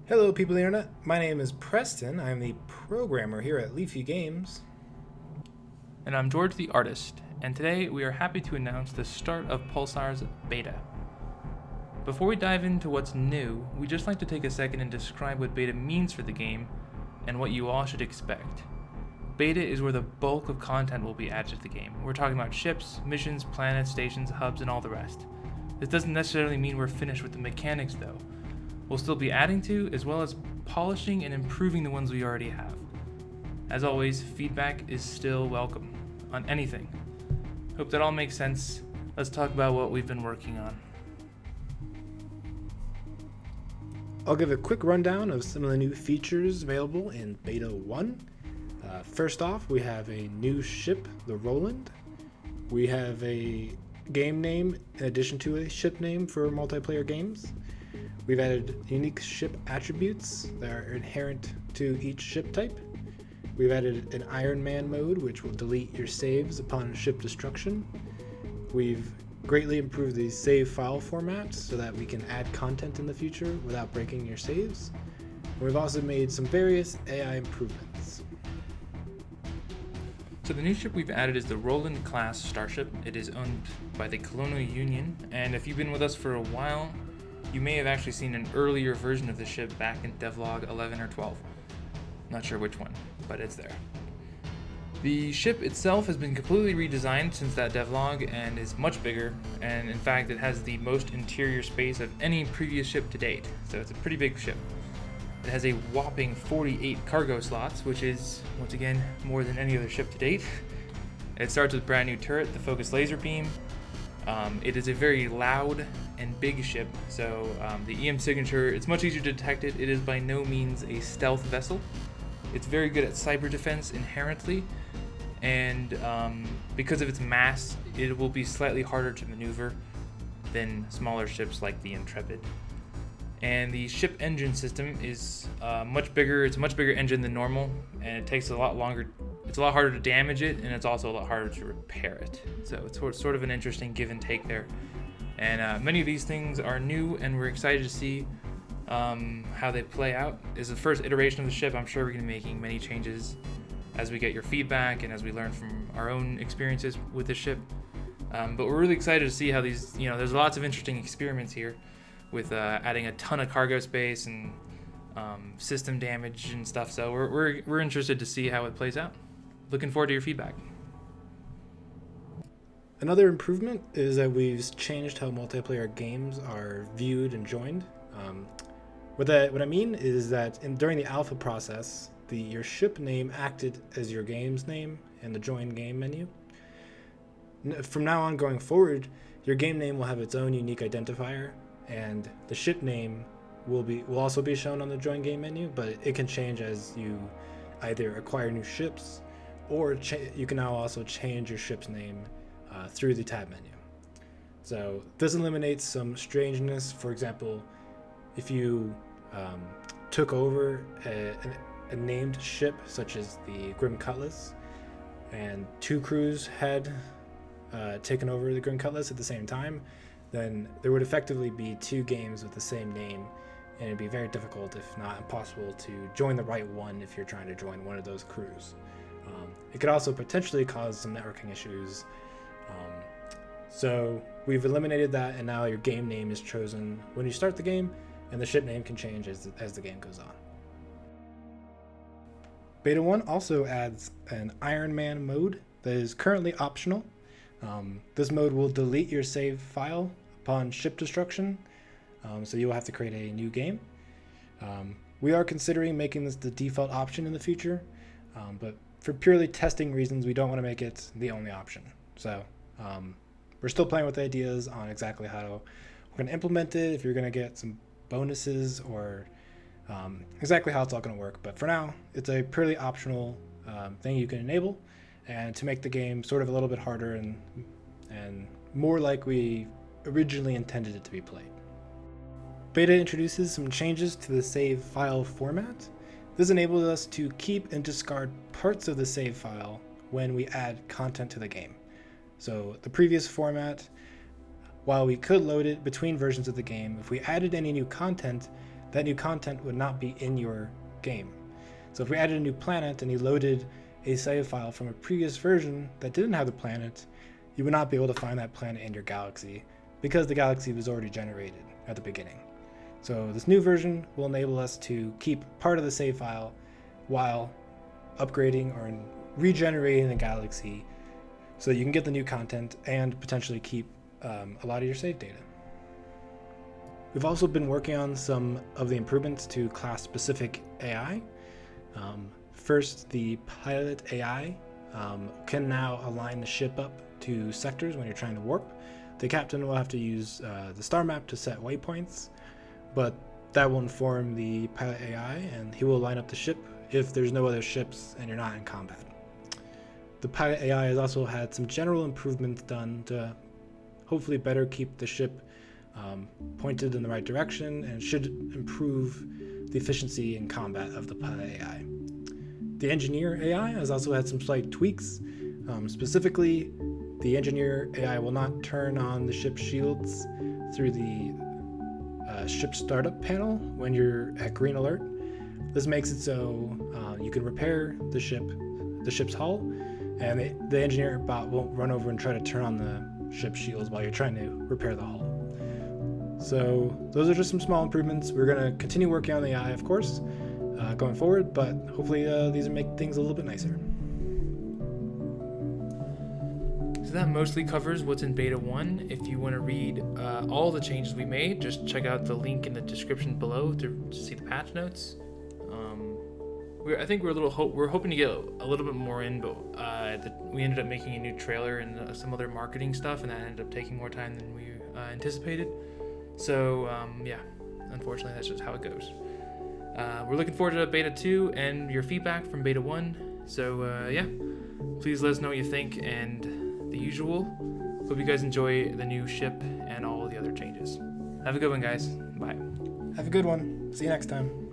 Hello, people of the internet. My name is Preston. I'm the programmer here at Leafy Games. And I'm George the artist, and today we are happy to announce the start of PULSAR's beta. Before we dive into what's new, we'd just like to take a second and describe what beta means for the game and what you all should expect. Beta is where the bulk of content will be added to the game. We're talking about ships, missions, planets, stations, hubs, and all the rest. This doesn't necessarily mean we're finished with the mechanics though. We'll still be adding to, as well as polishing and improving the ones we already have. As always, feedback is still welcome on anything. Hope that all makes sense. Let's talk about what we've been working on. I'll give a quick rundown of some of the new features available in Beta 1. First off, we have a new ship, the Roland. We have a game name in addition to a ship name for multiplayer games. We've added unique ship attributes that are inherent to each ship type. We've added an Iron Man mode, which will delete your saves upon ship destruction. We've greatly improved the save file format so that we can add content in the future without breaking your saves. We've also made some various AI improvements. So the new ship we've added is the Roland-Class Starship. It is owned by the Colonial Union, and if you've been with us for a while, you may have actually seen an earlier version of the ship back in Devlog 11 or 12. Not sure which one, but it's there. The ship itself has been completely redesigned since that devlog and is much bigger, and in fact it has the most interior space of any previous ship to date, so it's a pretty big ship. It has a whopping 48 cargo slots, which is, once again, more than any other ship to date. It starts with a brand new turret, the focus laser beam. It is a very loud and big ship, so the EM signature, it's much easier to detect it. It is by no means a stealth vessel. It's very good at cyber defense inherently, and because of its mass, it will be slightly harder to maneuver than smaller ships like the Intrepid. And the ship engine system is much bigger. It's a much bigger engine than normal, and it takes a lot longer. It's a lot harder to damage it, and it's also a lot harder to repair it. So it's sort of an interesting give and take there. And many of these things are new, and we're excited to see how they play out. As the first iteration of the ship, I'm sure we're going to be making many changes as we get your feedback and as we learn from our own experiences with the ship. But we're really excited to see how these, there's lots of interesting experiments here with adding a ton of cargo space and system damage and stuff. So we're interested to see how it plays out. Looking forward to your feedback. Another improvement is that we've changed how multiplayer games are viewed and joined. What I mean is that during the alpha process, your ship name acted as your game's name in the join game menu. From now on going forward, your game name will have its own unique identifier, and the ship name will also be shown on the join game menu, but it can change as you either acquire new ships, or you can now also change your ship's name through the tab menu. So this eliminates some strangeness. For example, if you took over a named ship such as the Grim Cutlass, and two crews had taken over the Grim Cutlass at the same time, then there would effectively be two games with the same name, and it'd be very difficult, if not impossible, to join the right one if you're trying to join one of those crews. It could also potentially cause some networking issues. So we've eliminated that, and now your game name is chosen when you start the game, and the ship name can change as the game goes on. Beta 1 also adds an Iron Man mode that is currently optional. This mode will delete your save file upon ship destruction, so you will have to create a new game. We are considering making this the default option in the future, but for purely testing reasons, we don't want to make it the only option. So we're still playing with ideas on exactly how we're going to implement it, if you're going to get some bonuses, or exactly how it's all going to work. But for now, it's a purely optional thing you can enable, and to make the game sort of a little bit harder and more like we originally intended it to be played. Beta introduces some changes to the save file format. This enables us to keep and discard parts of the save file when we add content to the game. So the previous format, while we could load it between versions of the game, if we added any new content, that new content would not be in your game. So if we added a new planet and you loaded a save file from a previous version that didn't have the planet, you would not be able to find that planet in your galaxy because the galaxy was already generated at the beginning. So this new version will enable us to keep part of the save file while upgrading or regenerating the galaxy so you can get the new content and potentially keep a lot of your save data. We've also been working on some of the improvements to class-specific AI. First, the pilot AI can now align the ship up to sectors when you're trying to warp. The captain will have to use the star map to set waypoints, but that will inform the pilot AI and he will line up the ship if there's no other ships and you're not in combat. The pilot AI has also had some general improvements done to hopefully better keep the ship pointed in the right direction and should improve the efficiency in combat of the pilot AI. The engineer AI has also had some slight tweaks. Specifically, the engineer AI will not turn on the ship shields through the ship startup panel when you're at green alert. This makes it so you can repair the ship's hull, and the engineer bot won't run over and try to turn on the ship shields while you're trying to repair the hull. So those are just some small improvements. We're going to continue working on the AI, of course, going forward, but hopefully these will make things a little bit nicer. So that mostly covers what's in Beta 1. If you want to read all the changes we made, just check out the link in the description below to see the patch notes. I think we're hoping to get a little bit more in, but we ended up making a new trailer and some other marketing stuff, and that ended up taking more time than we anticipated. So yeah, unfortunately, that's just how it goes. We're looking forward to Beta 2 and your feedback from Beta 1. So yeah, please let us know what you think, and the usual. Hope you guys enjoy the new ship and all the other changes. Have a good one, guys. Bye. Have a good one. See you next time.